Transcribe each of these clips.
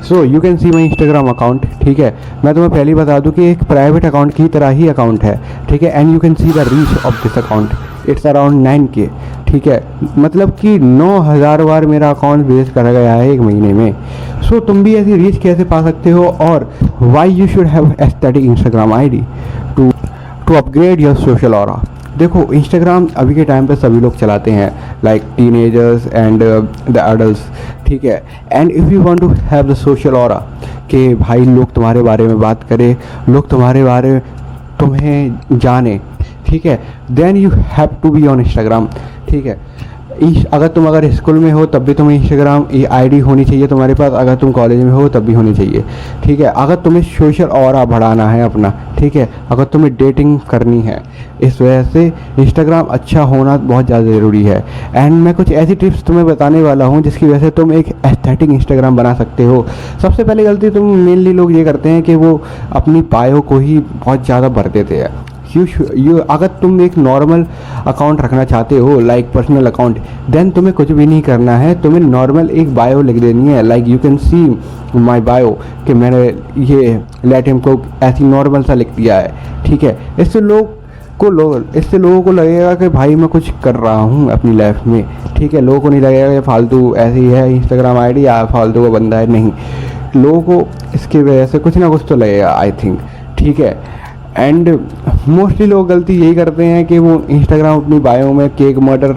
So you can see my Instagram account, ठीक है। मैं तुम्हें पहले ही बता दूं कि एक प्राइवेट अकाउंट की तरह ही अकाउंट है, ठीक है। And you can see the reach of this account, it's around 9K, ठीक है। मतलब कि 9000 बार मेरा अकाउंट विजिट करा गया है एक महीने में। सो तुम भी ऐसी रीच कैसे पा सकते हो, और why you should have aesthetic Instagram ID to upgrade your social aura. देखो इंस्टाग्राम अभी के टाइम पे सभी लोग चलाते हैं, like teenagers and the adults, ठीक है। And if you want to have the social aura कि भाई लोग तुम्हारे बारे में बात करें, लोग तुम्हारे बारे में तुम्हें जाने, ठीक है, then you have to be on Instagram, ठीक है। अगर स्कूल में हो तब भी तुम्हें इंस्टाग्राम ID होनी चाहिए तुम्हारे पास, अगर तुम कॉलेज में हो तब भी होनी चाहिए, ठीक है। अगर तुम्हें सोशल ऑरा बढ़ाना है अपना, ठीक है, अगर तुम्हें डेटिंग करनी है, इस वजह से इंस्टाग्राम अच्छा होना बहुत ज़्यादा ज़रूरी है। एंड मैं कुछ ऐसी टिप्स तुम्हें बताने वाला हूँ जिसकी वजह से तुम एक एस्थेटिक इंस्टाग्राम बना सकते हो। सबसे पहले गलती तुम मेनली लोग ये करते हैं कि वो अपनी बायो को ही बहुत ज़्यादा भर देते हैं। अगर तुम एक नॉर्मल अकाउंट रखना चाहते हो, लाइक पर्सनल अकाउंट, देन तुम्हें कुछ भी नहीं करना है, तुम्हें नॉर्मल एक बायो लिख देनी है, like you can see my bio, कि मैंने ये लेट हिम को ऐसी नॉर्मल सा लिख दिया है, ठीक है। इससे लोगों को लगेगा कि भाई मैं कुछ कर रहा हूँ अपनी लाइफ में, ठीक है। लोगों को नहीं लगेगा कि फालतू ऐसे ही है इंस्टाग्राम ID या फालतू का बंदा है, नहीं, लोगों को इसकी वजह से कुछ ना कुछ तो लगेगा, आई थिंक, ठीक है। एंड मोस्टली लोग गलती यही करते हैं कि वो इंस्टाग्राम अपनी बायो में केक मर्डर,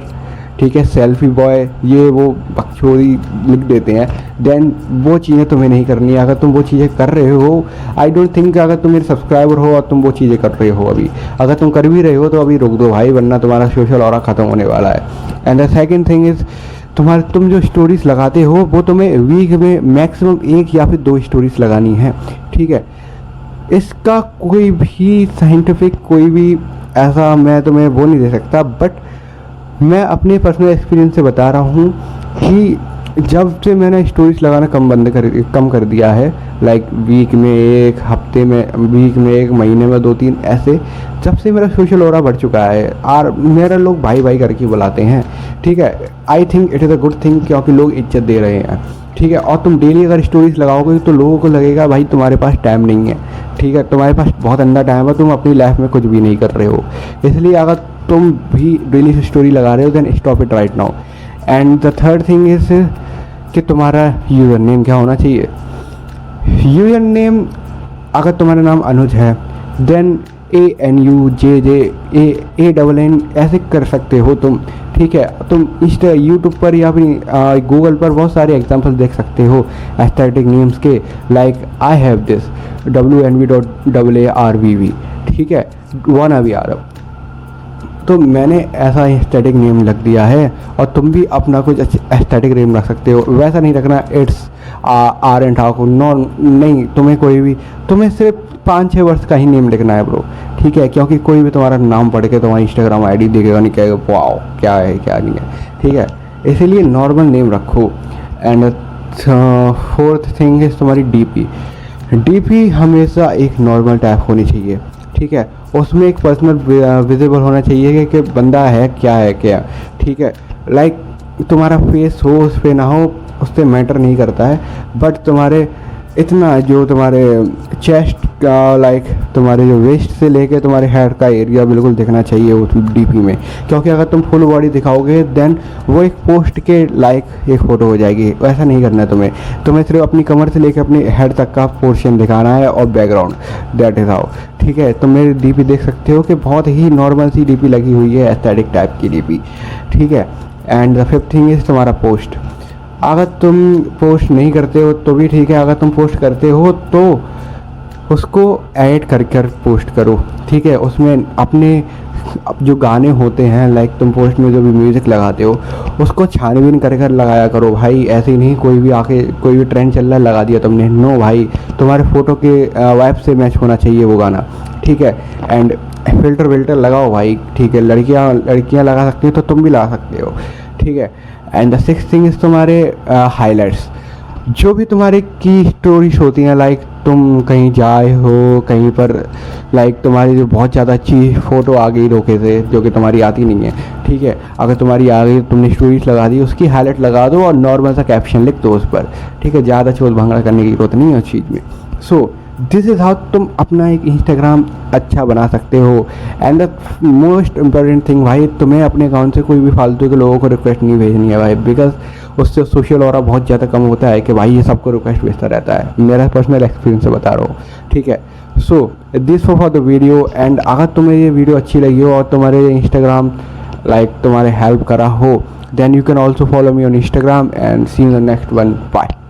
ठीक है, सेल्फी बॉय, ये वो बकचोदी लिख देते हैं। देन वो चीज़ें तुम्हें नहीं करनी है। अगर तुम वो चीज़ें कर रहे हो, आई डोंट थिंक अगर तुम मेरे सब्सक्राइबर हो और तुम वो चीज़ें कर रहे हो अभी, अगर तुम कर भी रहे हो तो अभी रुक दो भाई, वरना तुम्हारा सोशल ऑरा ख़त्म होने वाला है। And the second thing is, तुम जो स्टोरीज़ लगाते हो वो तुम्हें वीक में मैक्सिमम 1 या फिर 2 स्टोरीज़ लगानी है, ठीक है। इसका कोई भी साइंटिफिक कोई भी ऐसा मैं तुम्हें वो नहीं दे सकता, बट मैं अपने पर्सनल एक्सपीरियंस से बता रहा हूँ कि जब से मैंने स्टोरीज लगाना कम कर दिया है, लाइक वीक में 1, हफ्ते में, वीक में 1, महीने में 2-3, ऐसे जब से मेरा सोशल ऑरा बढ़ चुका है, और मेरा लोग भाई भाई करके बुलाते हैं, ठीक है। I think it is a good thing, क्योंकि लोग इज्जत दे रहे हैं, ठीक है। और तुम डेली अगर स्टोरीज लगाओगे तो लोगों को लगेगा भाई तुम्हारे पास टाइम नहीं है, ठीक है, तुम्हारे पास बहुत अंधा टाइम है, तुम अपनी लाइफ में कुछ भी नहीं कर रहे हो। इसलिए अगर तुम भी डेली स्टोरी लगा रहे हो, then stop it right now. And the third thing is कि तुम्हारा यूज़र नेम क्या होना चाहिए। यूज़र नेम, अगर तुम्हारा नाम अनुज है, देन ANUJJANN ऐसे कर सकते हो तुम, ठीक है। तुम यूट्यूब पर या फिर गूगल पर बहुत सारे एग्जाम्पल देख सकते हो एस्थेटिक नेम्स के, like I have this WNV.ARVV, ठीक है, वाना भी आरव। तो मैंने ऐसा एस्थेटिक नेम रख दिया है, और तुम भी अपना कुछ एस्थेटिक नेम रख सकते हो। वैसा नहीं रखना इट्स RN ठाकुर, नो, नहीं, तुम्हें सिर्फ 5-6 वर्ष का ही नेम लिखना है ब्रो, ठीक है। क्योंकि कोई भी तुम्हारा नाम पढ़ के तुम्हारी इंस्टाग्राम ID देखेगा नहीं, कहेगा वाओ क्या है क्या नहीं है, ठीक है। इसीलिए नॉर्मल नेम रखो। एंड फोर्थ थिंग है तुम्हारी DP हमेशा एक नॉर्मल टाइप होनी चाहिए, ठीक है। उसमें एक पर्सनल विजिबल होना चाहिए कि बंदा है क्या, ठीक है। लाइक तुम्हारा फेस हो उस पर ना हो, उससे मैटर नहीं करता है, बट तुम्हारे इतना जो तुम्हारे चेस्ट का, लाइक तुम्हारे जो वेस्ट से लेके तुम्हारे हेड का एरिया बिल्कुल दिखना चाहिए उस DP में। क्योंकि अगर तुम फुल बॉडी दिखाओगे देन वो एक पोस्ट के लाइक एक फ़ोटो हो जाएगी। ऐसा नहीं करना है तुम्हें सिर्फ अपनी कमर से लेकर अपने हेड तक का पोर्शन दिखाना है, और बैकग्राउंड, दैट इज़ हाउ, ठीक है। तुम मेरी DP देख सकते हो कि बहुत ही नॉर्मल सी DP लगी हुई है, एस्थेटिक टाइप की DP, ठीक है। And the fifth thing is तुम्हारा पोस्ट। अगर तुम पोस्ट नहीं करते हो तो भी ठीक है, अगर तुम पोस्ट करते हो तो उसको ऐड कर पोस्ट करो, ठीक है। उसमें अपने जो गाने होते हैं, लाइक तुम पोस्ट में जो भी म्यूज़िक लगाते हो उसको छानबीन कर लगाया करो भाई। ऐसे ही नहीं कोई भी आके कोई भी ट्रेंड चल रहा है लगा दिया तुमने, नो भाई, तुम्हारे फ़ोटो के वाइब से मैच होना चाहिए वो गाना, ठीक है। एंड फिल्टर लगाओ भाई, ठीक है। लड़कियाँ लगा सकती हो तो तुम भी लगा सकते हो, ठीक है। And the sixth thing is तुम्हारे हाइलाइट्स। जो भी तुम्हारे की स्टोरीज होती हैं, लाइक तुम कहीं जाए हो कहीं पर, लाइक तुम्हारी जो बहुत ज़्यादा अच्छी फ़ोटो आ गई रोके से जो कि तुम्हारी आती नहीं है, ठीक है। अगर तुम्हारी आ गई, तुमने स्टोरीज लगा दी, उसकी हाईलाइट लगा दो और नॉर्मल सा कैप्शन लिख दो उस पर, ठीक है। ज़्यादा चोल भांगड़ा करने की जरूरत नहीं है उस चीज़ में। सो दिस इज़ हाउ तुम अपना एक इंस्टाग्राम अच्छा बना सकते हो। And the most important thing भाई, तुम्हें अपने अकाउंट से कोई भी फालतू के लोगों को रिक्वेस्ट नहीं भेजनी है भाई, बिकॉज उससे सोशल ऑरा बहुत ज़्यादा कम होता है कि भाई ये सबको रिक्वेस्ट भेजता रहता है। मेरा पर्सनल एक्सपीरियंस से बता रहा हूँ, ठीक है। So this for the video. And अगर तुम्हें ये वीडियो अच्छी लगी हो और तुम्हारे इंस्टाग्राम तुम्हारे हेल्प करा हो, then you can also follow me on Instagram and see you in the next one. Bye.